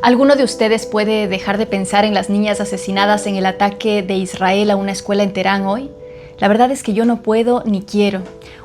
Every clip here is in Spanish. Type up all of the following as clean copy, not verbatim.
¿Alguno de ustedes puede dejar de pensar en las niñas asesinadas en el ataque de Israel a una escuela en Teherán hoy? La verdad es que yo no puedo ni quiero.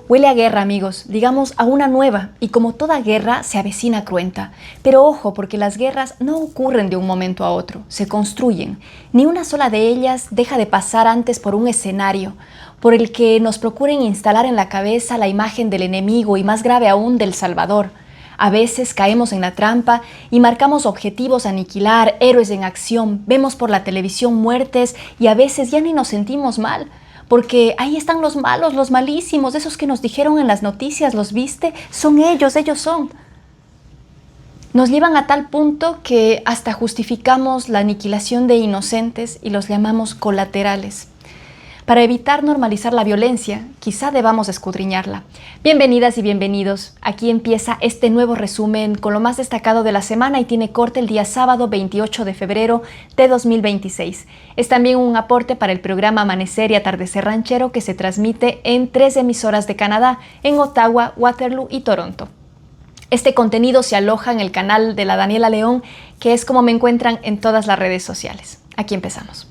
Huele a guerra, amigos, digamos a una nueva, y como toda guerra se avecina cruenta. Pero ojo, porque las guerras no ocurren de un momento a otro, se construyen. Ni una sola de ellas deja de pasar antes por un escenario, por el que nos procuren instalar en la cabeza la imagen del enemigo y más grave aún del Salvador. A veces caemos en la trampa y marcamos objetivos a aniquilar, héroes en acción, vemos por la televisión muertes y a veces ya ni nos sentimos mal. Porque ahí están los malos, los malísimos, esos que nos dijeron en las noticias, ¿los viste? Son ellos son. Nos llevan a tal punto que hasta justificamos la aniquilación de inocentes y los llamamos colaterales. Para evitar normalizar la violencia, quizá debamos escudriñarla. Bienvenidas y bienvenidos. Aquí empieza este nuevo resumen con lo más destacado de la semana y tiene corte el día sábado 28 de febrero de 2026. Es también un aporte para el programa Amanecer y Atardecer Ranchero que se transmite en 3 emisoras de Canadá, en Ottawa, Waterloo y Toronto. Este contenido se aloja en el canal de la Daniela León, que es como me encuentran en todas las redes sociales. Aquí empezamos.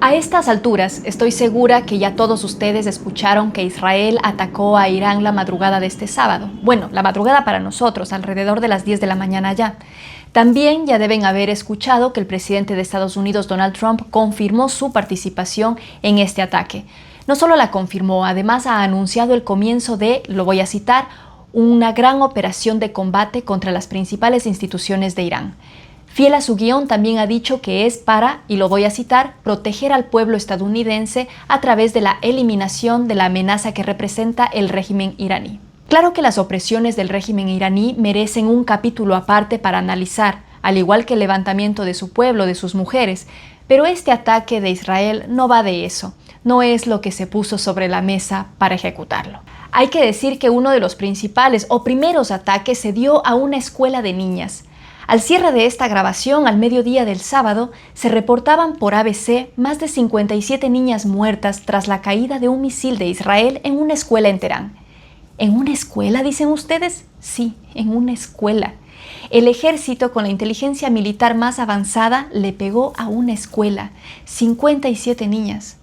A estas alturas, estoy segura que ya todos ustedes escucharon que Israel atacó a Irán la madrugada de este sábado. Bueno, la madrugada para nosotros, alrededor de las 10 de la mañana ya. También ya deben haber escuchado que el presidente de Estados Unidos, Donald Trump, confirmó su participación en este ataque. No solo la confirmó, además ha anunciado el comienzo de, lo voy a citar, una gran operación de combate contra las principales instituciones de Irán. Fiel a su guión, también ha dicho que es para, y lo voy a citar, proteger al pueblo estadounidense a través de la eliminación de la amenaza que representa el régimen iraní. Claro que las opresiones del régimen iraní merecen un capítulo aparte para analizar, al igual que el levantamiento de su pueblo, de sus mujeres, pero este ataque de Israel no va de eso, no es lo que se puso sobre la mesa para ejecutarlo. Hay que decir que uno de los principales o primeros ataques se dio a una escuela de niñas. Al cierre de esta grabación, al mediodía del sábado, se reportaban por ABC más de 57 niñas muertas tras la caída de un misil de Israel en una escuela en Teherán. ¿En una escuela, dicen ustedes? Sí, en una escuela. El ejército, con la inteligencia militar más avanzada, le pegó a una escuela. 57 niñas.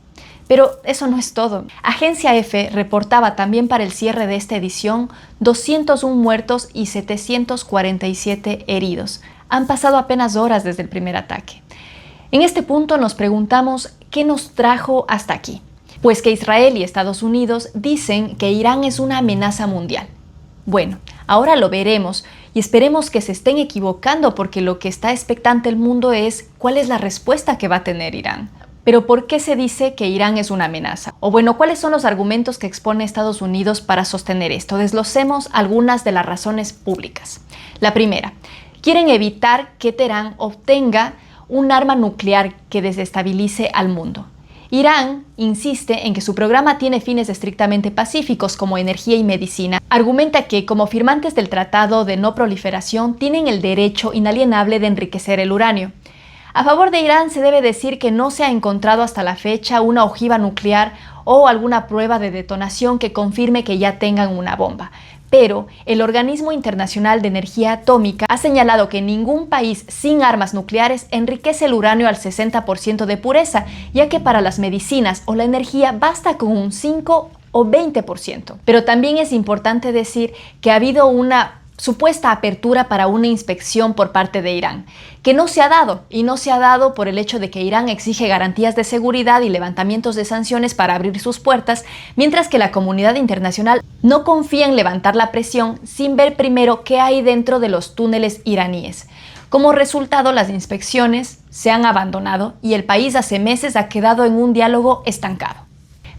Pero eso no es todo. Agencia F reportaba también para el cierre de esta edición 201 muertos y 747 heridos. Han pasado apenas horas desde el primer ataque. En este punto nos preguntamos qué nos trajo hasta aquí. Pues que Israel y Estados Unidos dicen que Irán es una amenaza mundial. Bueno, ahora lo veremos y esperemos que se estén equivocando porque lo que está expectante el mundo es cuál es la respuesta que va a tener Irán. Pero ¿por qué se dice que Irán es una amenaza? O bueno, ¿cuáles son los argumentos que expone Estados Unidos para sostener esto? Desglosemos algunas de las razones públicas. La primera, quieren evitar que Teherán obtenga un arma nuclear que desestabilice al mundo. Irán insiste en que su programa tiene fines estrictamente pacíficos como energía y medicina. Argumenta que, como firmantes del Tratado de No Proliferación, tienen el derecho inalienable de enriquecer el uranio. A favor de Irán se debe decir que no se ha encontrado hasta la fecha una ojiva nuclear o alguna prueba de detonación que confirme que ya tengan una bomba. Pero el Organismo Internacional de Energía Atómica ha señalado que ningún país sin armas nucleares enriquece el uranio al 60% de pureza, ya que para las medicinas o la energía basta con un 5 o 20%. Pero también es importante decir que ha habido una supuesta apertura para una inspección por parte de Irán, que no se ha dado, y no se ha dado por el hecho de que Irán exige garantías de seguridad y levantamientos de sanciones para abrir sus puertas, mientras que la comunidad internacional no confía en levantar la presión sin ver primero qué hay dentro de los túneles iraníes. Como resultado, las inspecciones se han abandonado y el país hace meses ha quedado en un diálogo estancado.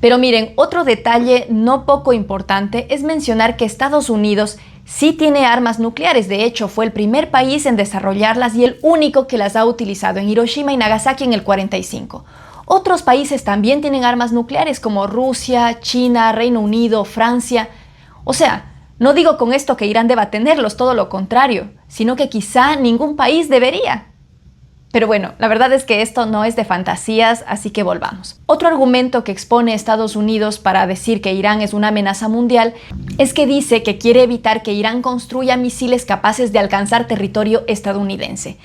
Pero miren, otro detalle no poco importante es mencionar que Estados Unidos sí tiene armas nucleares. De hecho, fue el primer país en desarrollarlas y el único que las ha utilizado en Hiroshima y Nagasaki en el 45. Otros países también tienen armas nucleares como Rusia, China, Reino Unido, Francia. O sea, no digo con esto que Irán deba tenerlos, todo lo contrario, sino que quizá ningún país debería. Pero bueno, la verdad es que esto no es de fantasías, así que volvamos. Otro argumento que expone Estados Unidos para decir que Irán es una amenaza mundial es que dice que quiere evitar que Irán construya misiles capaces de alcanzar territorio estadounidense.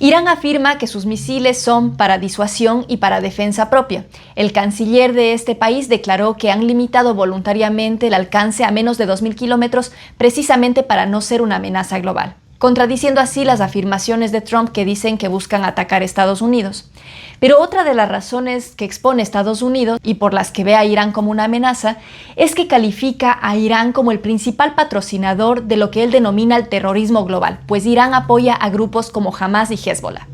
Irán afirma que sus misiles son para disuasión y para defensa propia. El canciller de este país declaró que han limitado voluntariamente el alcance a menos de 2.000 kilómetros precisamente para no ser una amenaza global, contradiciendo así las afirmaciones de Trump que dicen que buscan atacar a Estados Unidos. Pero otra de las razones que expone Estados Unidos y por las que ve a Irán como una amenaza es que califica a Irán como el principal patrocinador de lo que él denomina el terrorismo global, pues Irán apoya a grupos como Hamas y Hezbollah.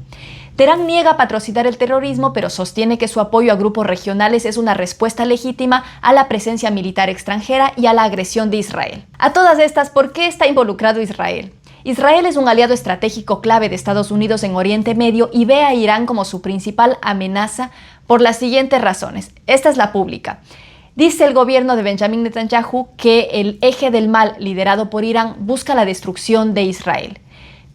Teherán niega patrocinar el terrorismo, pero sostiene que su apoyo a grupos regionales es una respuesta legítima a la presencia militar extranjera y a la agresión de Israel. A todas estas, ¿por qué está involucrado Israel? Israel es un aliado estratégico clave de Estados Unidos en Oriente Medio y ve a Irán como su principal amenaza por las siguientes razones. Esta es la pública. Dice el gobierno de Benjamin Netanyahu que el eje del mal liderado por Irán busca la destrucción de Israel.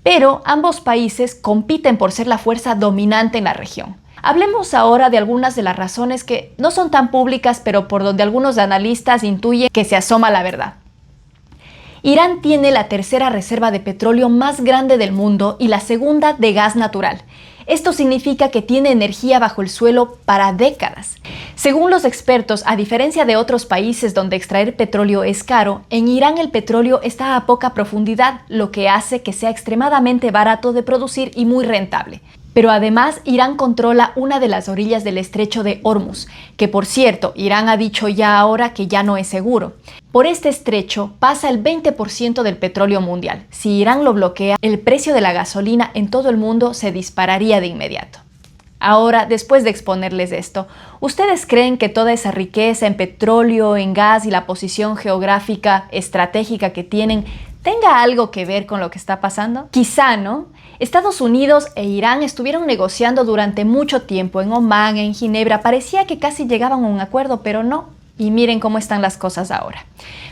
Pero ambos países compiten por ser la fuerza dominante en la región. Hablemos ahora de algunas de las razones que no son tan públicas, pero por donde algunos analistas intuyen que se asoma la verdad. Irán tiene la tercera reserva de petróleo más grande del mundo y la segunda de gas natural. Esto significa que tiene energía bajo el suelo para décadas. Según los expertos, a diferencia de otros países donde extraer petróleo es caro, en Irán el petróleo está a poca profundidad, lo que hace que sea extremadamente barato de producir y muy rentable. Pero además, Irán controla una de las orillas del estrecho de Hormuz, que por cierto, Irán ha dicho ya ahora que ya no es seguro. Por este estrecho pasa el 20% del petróleo mundial. Si Irán lo bloquea, el precio de la gasolina en todo el mundo se dispararía de inmediato. Ahora, después de exponerles esto, ¿ustedes creen que toda esa riqueza en petróleo, en gas y la posición geográfica estratégica que tienen tenga algo que ver con lo que está pasando? Quizá, ¿no? Estados Unidos e Irán estuvieron negociando durante mucho tiempo en Omán, en Ginebra. Parecía que casi llegaban a un acuerdo, pero no. Y miren cómo están las cosas ahora.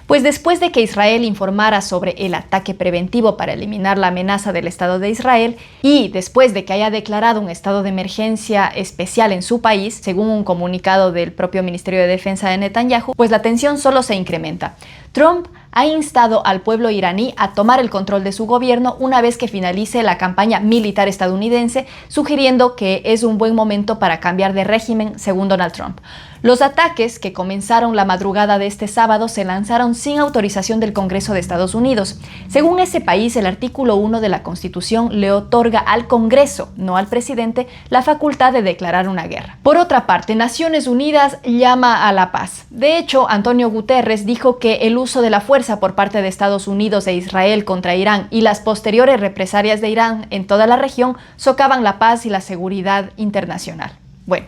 Pues después de que Israel informara sobre el ataque preventivo para eliminar la amenaza del Estado de Israel y después de que haya declarado un estado de emergencia especial en su país, según un comunicado del propio Ministerio de Defensa de Netanyahu, pues la tensión solo se incrementa. Trump ha instado al pueblo iraní a tomar el control de su gobierno una vez que finalice la campaña militar estadounidense, sugiriendo que es un buen momento para cambiar de régimen, según Donald Trump. Los ataques, que comenzaron la madrugada de este sábado, se lanzaron sin autorización del Congreso de Estados Unidos. Según ese país, el artículo 1 de la Constitución le otorga al Congreso, no al presidente, la facultad de declarar una guerra. Por otra parte, Naciones Unidas llama a la paz. De hecho, Antonio Guterres dijo que el uso de la fuerza por parte de Estados Unidos e Israel contra Irán y las posteriores represalias de Irán en toda la región socavan la paz y la seguridad internacional. Bueno,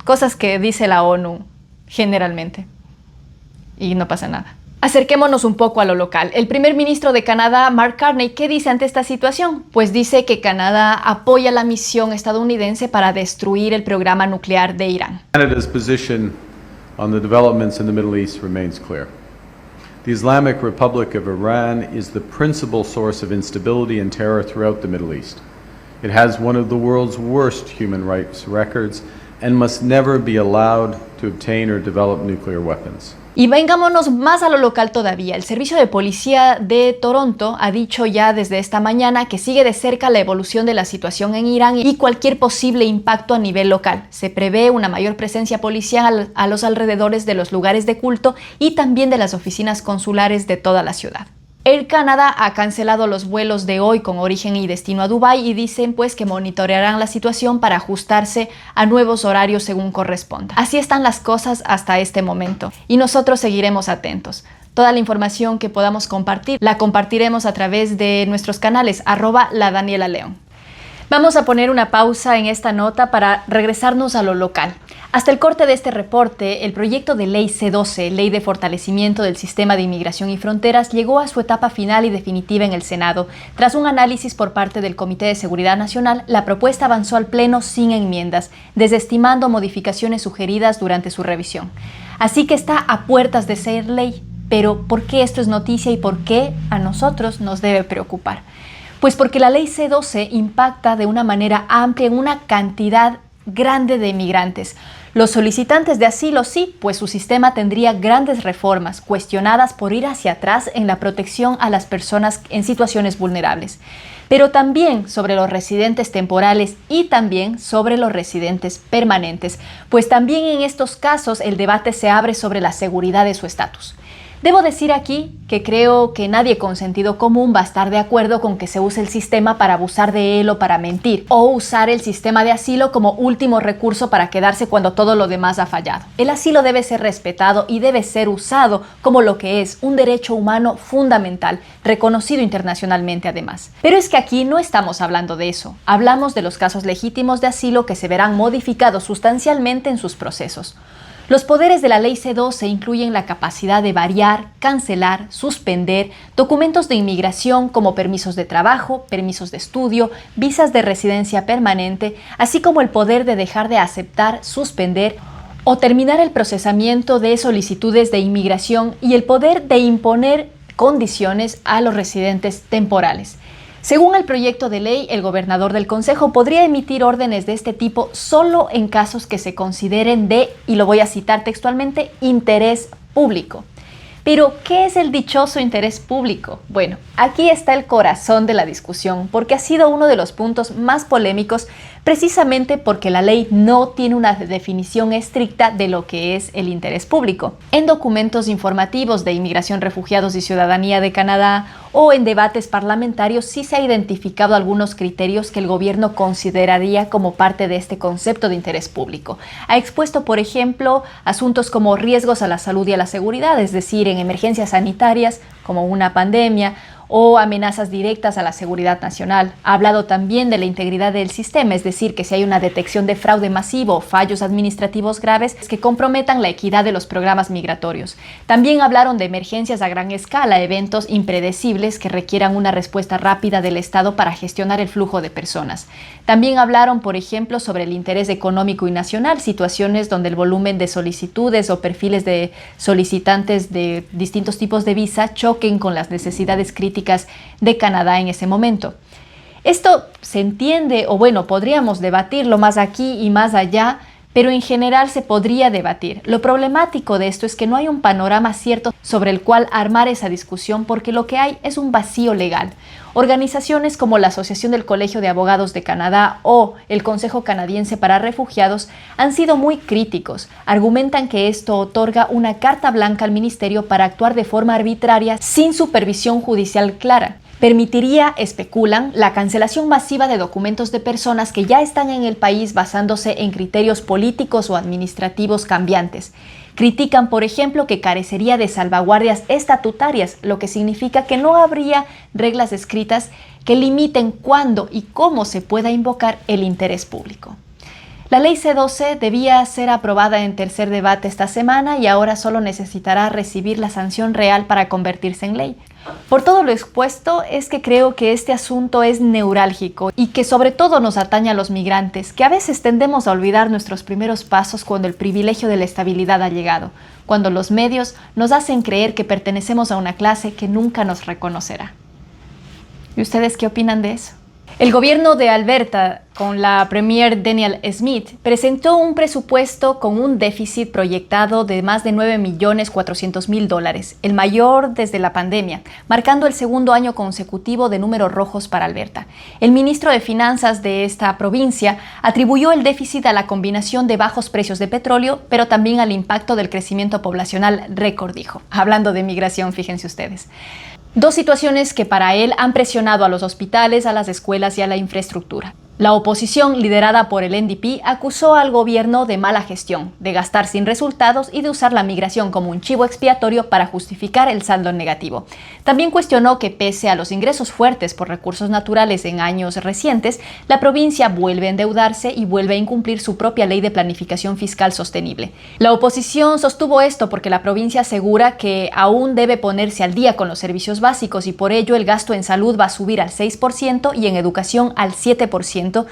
cosas que dice la ONU generalmente y no pasa nada. Acerquémonos un poco a lo local. El primer ministro de Canadá, Mark Carney, ¿qué dice ante esta situación? Pues dice que Canadá apoya la misión estadounidense para destruir el programa nuclear de Irán. Canada's position on the developments in the Middle East remains clear. The Islamic Republic of Iran is the principal source of instability and terror throughout the Middle East. It has one of the world's worst human rights records and must never be allowed to obtain or develop nuclear weapons. Y vengámonos más a lo local todavía. El Servicio de Policía de Toronto ha dicho ya desde esta mañana que sigue de cerca la evolución de la situación en Irán y cualquier posible impacto a nivel local. Se prevé una mayor presencia policial a los alrededores de los lugares de culto y también de las oficinas consulares de toda la ciudad. Air Canada ha cancelado los vuelos de hoy con origen y destino a Dubái y dicen pues que monitorearán la situación para ajustarse a nuevos horarios según corresponda. Así están las cosas hasta este momento y nosotros seguiremos atentos. Toda la información que podamos compartir la compartiremos a través de nuestros canales @ladanielaleón. Vamos a poner una pausa en esta nota para regresarnos a lo local. Hasta el corte de este reporte, el proyecto de ley C-12, Ley de Fortalecimiento del Sistema de Inmigración y Fronteras, llegó a su etapa final y definitiva en el Senado. Tras un análisis por parte del Comité de Seguridad Nacional, la propuesta avanzó al Pleno sin enmiendas, desestimando modificaciones sugeridas durante su revisión. Así que está a puertas de ser ley. Pero, ¿por qué esto es noticia y por qué a nosotros nos debe preocupar? Pues porque la ley C-12 impacta de una manera amplia en una cantidad grande de inmigrantes. Los solicitantes de asilo sí, pues su sistema tendría grandes reformas, cuestionadas por ir hacia atrás en la protección a las personas en situaciones vulnerables. Pero también sobre los residentes temporales y también sobre los residentes permanentes, pues también en estos casos el debate se abre sobre la seguridad de su estatus. Debo decir aquí que creo que nadie con sentido común va a estar de acuerdo con que se use el sistema para abusar de él o para mentir, o usar el sistema de asilo como último recurso para quedarse cuando todo lo demás ha fallado. El asilo debe ser respetado y debe ser usado como lo que es, un derecho humano fundamental, reconocido internacionalmente además. Pero es que aquí no estamos hablando de eso, hablamos de los casos legítimos de asilo que se verán modificados sustancialmente en sus procesos. Los poderes de la Ley C-12 incluyen la capacidad de variar, cancelar, suspender documentos de inmigración como permisos de trabajo, permisos de estudio, visas de residencia permanente, así como el poder de dejar de aceptar, suspender o terminar el procesamiento de solicitudes de inmigración y el poder de imponer condiciones a los residentes temporales. Según el proyecto de ley, el gobernador del Consejo podría emitir órdenes de este tipo solo en casos que se consideren de, y lo voy a citar textualmente, interés público. Pero, ¿qué es el dichoso interés público? Bueno, aquí está el corazón de la discusión, porque ha sido uno de los puntos más polémicos, precisamente porque la ley no tiene una definición estricta de lo que es el interés público. En documentos informativos de Inmigración, Refugiados y Ciudadanía de Canadá o en debates parlamentarios sí se ha identificado algunos criterios que el gobierno consideraría como parte de este concepto de interés público. Ha expuesto, por ejemplo, asuntos como riesgos a la salud y a la seguridad, es decir, en emergencias sanitarias como una pandemia o amenazas directas a la seguridad nacional. Ha hablado también de la integridad del sistema, es decir, que si hay una detección de fraude masivo o fallos administrativos graves que comprometan la equidad de los programas migratorios. También hablaron de emergencias a gran escala, eventos impredecibles que requieran una respuesta rápida del Estado para gestionar el flujo de personas. También hablaron, por ejemplo, sobre el interés económico y nacional, situaciones donde el volumen de solicitudes o perfiles de solicitantes de distintos tipos de visa choquen con las necesidades críticas de Canadá en ese momento. Esto se entiende, o bueno, podríamos debatirlo más aquí y más allá, pero en general se podría debatir. Lo problemático de esto es que no hay un panorama cierto sobre el cual armar esa discusión, porque lo que hay es un vacío legal. Organizaciones como la Asociación del Colegio de Abogados de Canadá o el Consejo Canadiense para Refugiados han sido muy críticos. Argumentan que esto otorga una carta blanca al ministerio para actuar de forma arbitraria sin supervisión judicial clara. Permitiría, especulan, la cancelación masiva de documentos de personas que ya están en el país basándose en criterios políticos o administrativos cambiantes. Critican, por ejemplo, que carecería de salvaguardias estatutarias, lo que significa que no habría reglas escritas que limiten cuándo y cómo se pueda invocar el interés público. La ley C-12 debía ser aprobada en tercer debate esta semana y ahora solo necesitará recibir la sanción real para convertirse en ley. Por todo lo expuesto es que creo que este asunto es neurálgico y que sobre todo nos atañe a los migrantes, que a veces tendemos a olvidar nuestros primeros pasos cuando el privilegio de la estabilidad ha llegado, cuando los medios nos hacen creer que pertenecemos a una clase que nunca nos reconocerá. ¿Y ustedes qué opinan de eso? El gobierno de Alberta, con la premier Danielle Smith, presentó un presupuesto con un déficit proyectado de más de $9.400.000, el mayor desde la pandemia, marcando el segundo año consecutivo de números rojos para Alberta. El ministro de Finanzas de esta provincia atribuyó el déficit a la combinación de bajos precios de petróleo, pero también al impacto del crecimiento poblacional récord, dijo. Hablando de migración, fíjense ustedes. Dos situaciones que para él han presionado a los hospitales, a las escuelas y a la infraestructura. La oposición, liderada por el NDP, acusó al gobierno de mala gestión, de gastar sin resultados y de usar la migración como un chivo expiatorio para justificar el saldo negativo. También cuestionó que pese a los ingresos fuertes por recursos naturales en años recientes, la provincia vuelve a endeudarse y vuelve a incumplir su propia ley de planificación fiscal sostenible. La oposición sostuvo esto porque la provincia asegura que aún debe ponerse al día con los servicios básicos y por ello el gasto en salud va a subir al 6% y en educación al 7%. 20%,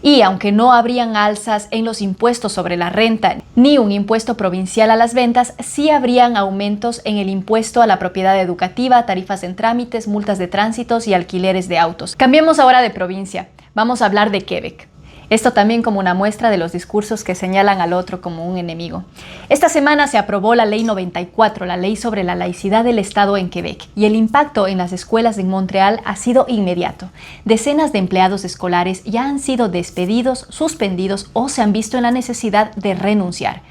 y aunque no habrían alzas en los impuestos sobre la renta ni un impuesto provincial a las ventas, sí habrían aumentos en el impuesto a la propiedad educativa, tarifas en trámites, multas de tránsitos y alquileres de autos. Cambiemos ahora de provincia. Vamos a hablar de Quebec. Esto también como una muestra de los discursos que señalan al otro como un enemigo. Esta semana se aprobó la Ley 94, la ley sobre la laicidad del Estado en Quebec, y el impacto en las escuelas en Montreal ha sido inmediato. Decenas de empleados escolares ya han sido despedidos, suspendidos o se han visto en la necesidad de renunciar.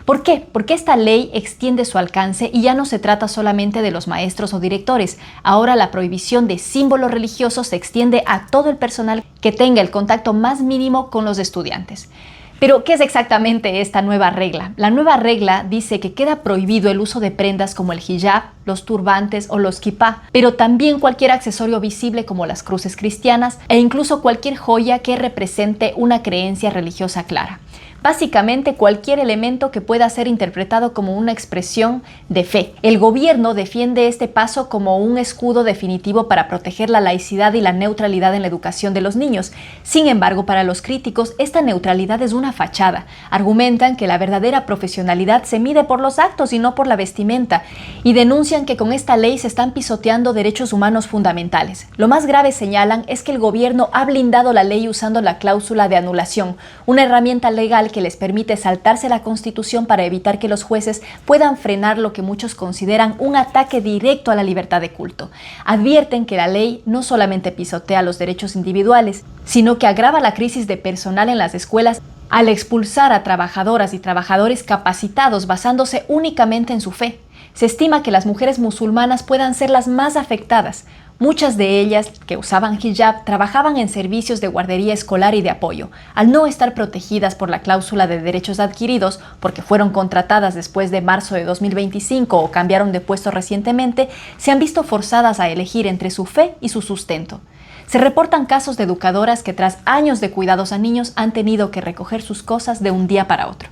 ¿Por qué? Porque esta ley extiende su alcance y ya no se trata solamente de los maestros o directores. Ahora la prohibición de símbolos religiosos se extiende a todo el personal que tenga el contacto más mínimo con los estudiantes. Pero, ¿qué es exactamente esta nueva regla? La nueva regla dice que queda prohibido el uso de prendas como el hijab, los turbantes o los kipá, pero también cualquier accesorio visible como las cruces cristianas e incluso cualquier joya que represente una creencia religiosa clara. Básicamente cualquier elemento que pueda ser interpretado como una expresión de fe. El gobierno defiende este paso como un escudo definitivo para proteger la laicidad y la neutralidad en la educación de los niños. Sin embargo, para los críticos, esta neutralidad es una fachada. Argumentan que la verdadera profesionalidad se mide por los actos y no por la vestimenta, y denuncian que con esta ley se están pisoteando derechos humanos fundamentales. Lo más grave, señalan, es que el gobierno ha blindado la ley usando la cláusula de anulación, una herramienta legal que les permite saltarse la Constitución para evitar que los jueces puedan frenar lo que muchos consideran un ataque directo a la libertad de culto. Advierten que la ley no solamente pisotea los derechos individuales, sino que agrava la crisis de personal en las escuelas al expulsar a trabajadoras y trabajadores capacitados basándose únicamente en su fe. Se estima que las mujeres musulmanas puedan ser las más afectadas. Muchas de ellas que usaban hijab trabajaban en servicios de guardería escolar y de apoyo. Al no estar protegidas por la cláusula de derechos adquiridos, porque fueron contratadas después de marzo de 2025 o cambiaron de puesto recientemente, se han visto forzadas a elegir entre su fe y su sustento. Se reportan casos de educadoras que tras años de cuidados a niños han tenido que recoger sus cosas de un día para otro.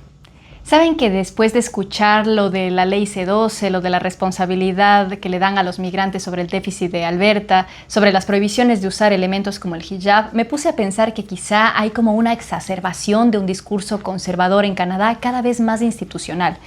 ¿Saben que después de escuchar lo de la ley C12, lo de la responsabilidad que le dan a los migrantes sobre el déficit de Alberta, sobre las prohibiciones de usar elementos como el hijab, me puse a pensar que quizá hay como una exacerbación de un discurso conservador en Canadá cada vez más institucional?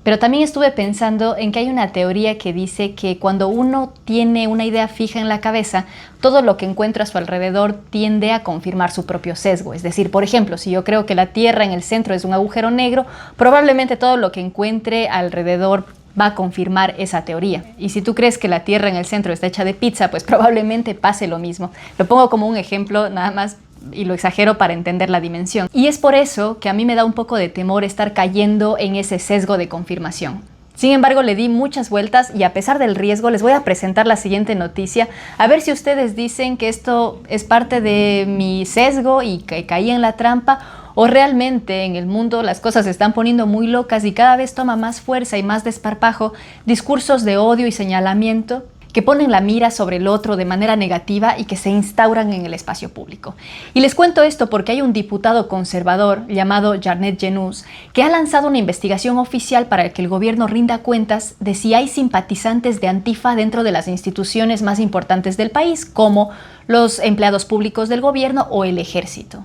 Pero también estuve pensando en que hay una teoría que dice que cuando uno tiene una idea fija en la cabeza, todo lo que encuentra a su alrededor tiende a confirmar su propio sesgo. Es decir, por ejemplo, si yo creo que la Tierra en el centro es un agujero negro, probablemente todo lo que encuentre alrededor va a confirmar esa teoría. Y si tú crees que la Tierra en el centro está hecha de pizza, pues probablemente pase lo mismo. Lo pongo como un ejemplo nada más y lo exagero para entender la dimensión. Y es por eso que a mí me da un poco de temor estar cayendo en ese sesgo de confirmación. Sin embargo, le di muchas vueltas y a pesar del riesgo les voy a presentar la siguiente noticia, a ver si ustedes dicen que esto es parte de mi sesgo y que caí en la trampa, o realmente en el mundo las cosas se están poniendo muy locas y cada vez toma más fuerza y más desparpajo discursos de odio y señalamiento que ponen la mira sobre el otro de manera negativa y que se instauran en el espacio público. Y les cuento esto porque hay un diputado conservador llamado Jarnett Genus que ha lanzado una investigación oficial para que el gobierno rinda cuentas de si hay simpatizantes de Antifa dentro de las instituciones más importantes del país, como los empleados públicos del gobierno o el ejército.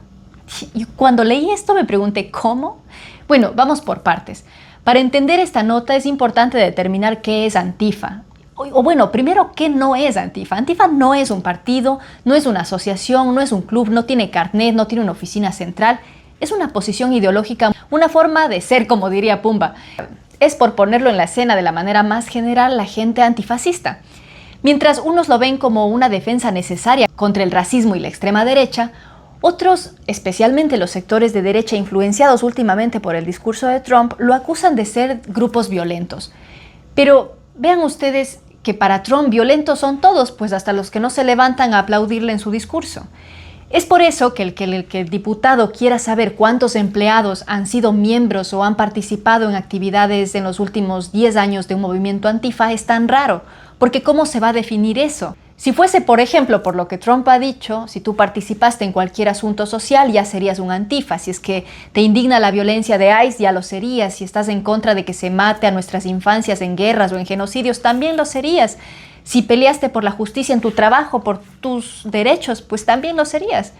Y cuando leí esto me pregunté, ¿cómo? Bueno, vamos por partes. Para entender esta nota es importante determinar qué es Antifa. O bueno, primero, ¿qué no es Antifa? Antifa no es un partido, no es una asociación, no es un club, no tiene carnet, no tiene una oficina central. Es una posición ideológica, una forma de ser, como diría Pumba. Es, por ponerlo en la escena de la manera más general, la gente antifascista. Mientras unos lo ven como una defensa necesaria contra el racismo y la extrema derecha, otros, especialmente los sectores de derecha influenciados últimamente por el discurso de Trump, lo acusan de ser grupos violentos. Pero vean ustedes que para Trump violentos son todos, pues hasta los que no se levantan a aplaudirle en su discurso. Es por eso que el diputado quiera saber cuántos empleados han sido miembros o han participado en actividades en los últimos 10 años de un movimiento antifa es tan raro, porque ¿cómo se va a definir eso? Si fuese, por ejemplo, por lo que Trump ha dicho, si tú participaste en cualquier asunto social, ya serías un antifa. Si es que te indigna la violencia de ICE, ya lo serías. Si estás en contra de que se mate a nuestras infancias en guerras o en genocidios, también lo serías. Si peleaste por la justicia en tu trabajo, por tus derechos, pues también lo serías.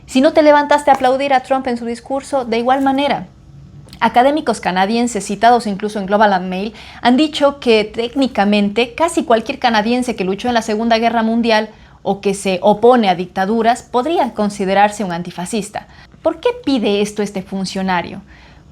Si no te levantaste a aplaudir a Trump en su discurso, de igual manera. Académicos canadienses citados incluso en Global Mail han dicho que técnicamente casi cualquier canadiense que luchó en la Segunda Guerra Mundial o que se opone a dictaduras podría considerarse un antifascista. ¿Por qué pide esto este funcionario?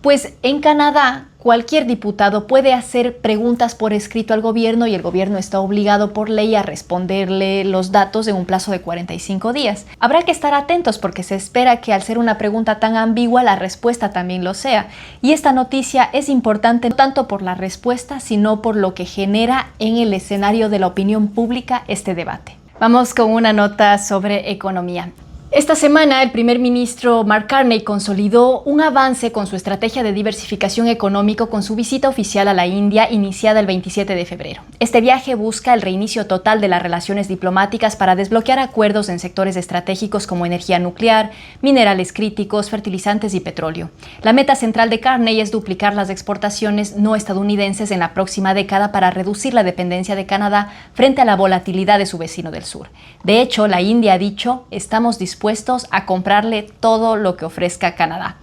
Pues en Canadá cualquier diputado puede hacer preguntas por escrito al gobierno y el gobierno está obligado por ley a responderle los datos en un plazo de 45 días. Habrá que estar atentos porque se espera que al ser una pregunta tan ambigua la respuesta también lo sea. Y esta noticia es importante no tanto por la respuesta, sino por lo que genera en el escenario de la opinión pública este debate. Vamos con una nota sobre economía. Esta semana, el primer ministro Mark Carney consolidó un avance con su estrategia de diversificación económica con su visita oficial a la India iniciada el 27 de febrero. Este viaje busca el reinicio total de las relaciones diplomáticas para desbloquear acuerdos en sectores estratégicos como energía nuclear, minerales críticos, fertilizantes y petróleo. La meta central de Carney es duplicar las exportaciones no estadounidenses en la próxima década para reducir la dependencia de Canadá frente a la volatilidad de su vecino del sur. De hecho, la India ha dicho, estamos dispuestos a comprarle todo lo que ofrezca Canadá.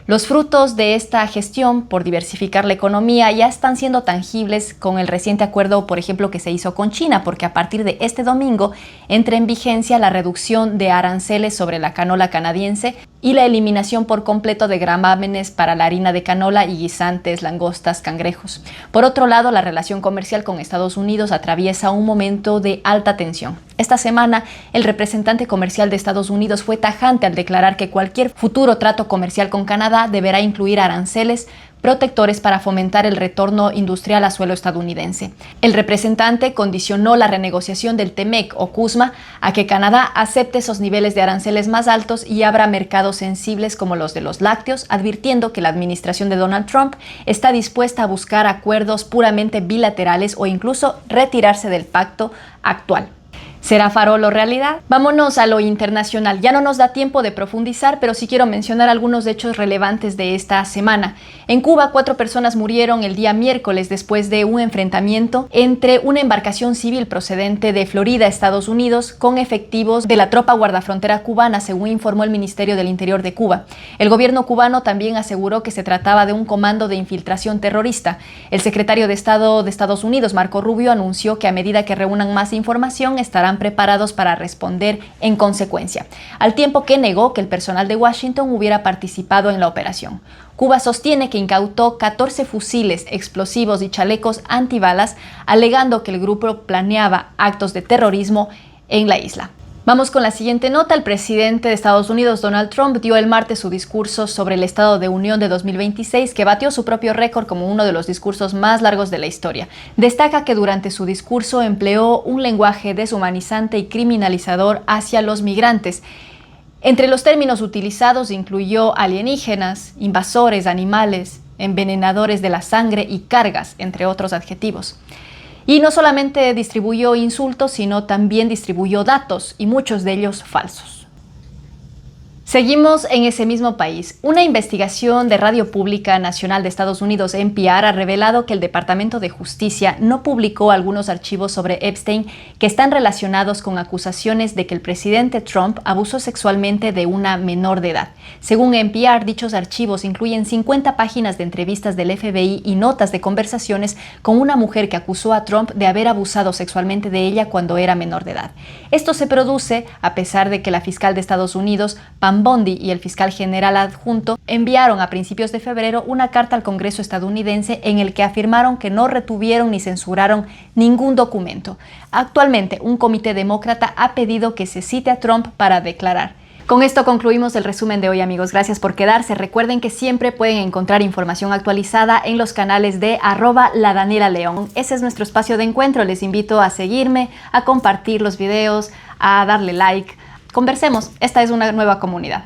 Los frutos de esta gestión por diversificar la economía ya están siendo tangibles con el reciente acuerdo, por ejemplo, que se hizo con China, porque a partir de este domingo entra en vigencia la reducción de aranceles sobre la canola canadiense y la eliminación por completo de gravámenes para la harina de canola y guisantes, langostas, cangrejos. Por otro lado, la relación comercial con Estados Unidos atraviesa un momento de alta tensión. Esta semana, el representante comercial de Estados Unidos fue tajante al declarar que cualquier futuro trato comercial con Canadá deberá incluir aranceles protectores para fomentar el retorno industrial a suelo estadounidense. El representante condicionó la renegociación del TEMEC o CUSMA a que Canadá acepte esos niveles de aranceles más altos y abra mercados sensibles como los de los lácteos, advirtiendo que la administración de Donald Trump está dispuesta a buscar acuerdos puramente bilaterales o incluso retirarse del pacto actual. ¿Será farol o realidad? Vámonos a lo internacional. Ya no nos da tiempo de profundizar, pero sí quiero mencionar algunos hechos relevantes de esta semana. En Cuba, 4 personas murieron el día miércoles después de un enfrentamiento entre una embarcación civil procedente de Florida, Estados Unidos, con efectivos de la tropa guardafrontera cubana, según informó el Ministerio del Interior de Cuba. El gobierno cubano también aseguró que se trataba de un comando de infiltración terrorista. El secretario de Estado de Estados Unidos, Marco Rubio, anunció que a medida que reúnan más información estarán preparados para responder en consecuencia, al tiempo que negó que el personal de Washington hubiera participado en la operación. Cuba sostiene que incautó 14 fusiles, explosivos y chalecos antibalas, alegando que el grupo planeaba actos de terrorismo en la isla. Vamos con la siguiente nota. El presidente de Estados Unidos, Donald Trump, dio el martes su discurso sobre el Estado de Unión de 2026, que batió su propio récord como uno de los discursos más largos de la historia. Destaca que durante su discurso empleó un lenguaje deshumanizante y criminalizador hacia los migrantes. Entre los términos utilizados incluyó alienígenas, invasores, animales, envenenadores de la sangre y cargas, entre otros adjetivos. Y no solamente distribuyó insultos, sino también distribuyó datos, y muchos de ellos falsos. Seguimos en ese mismo país. Una investigación de Radio Pública Nacional de Estados Unidos, NPR, ha revelado que el Departamento de Justicia no publicó algunos archivos sobre Epstein que están relacionados con acusaciones de que el presidente Trump abusó sexualmente de una menor de edad. Según NPR, dichos archivos incluyen 50 páginas de entrevistas del FBI y notas de conversaciones con una mujer que acusó a Trump de haber abusado sexualmente de ella cuando era menor de edad. Esto se produce a pesar de que la fiscal de Estados Unidos, Pam Bondi, y el fiscal general adjunto enviaron a principios de febrero una carta al Congreso estadounidense en el que afirmaron que no retuvieron ni censuraron ningún documento. Actualmente, un comité demócrata ha pedido que se cite a Trump para declarar. Con esto concluimos el resumen de hoy, amigos. Gracias por quedarse. Recuerden que siempre pueden encontrar información actualizada en los canales de @LaDanielaLeón. Ese es nuestro espacio de encuentro. Les invito a seguirme, a compartir los videos, a darle like. Conversemos, esta es una nueva comunidad.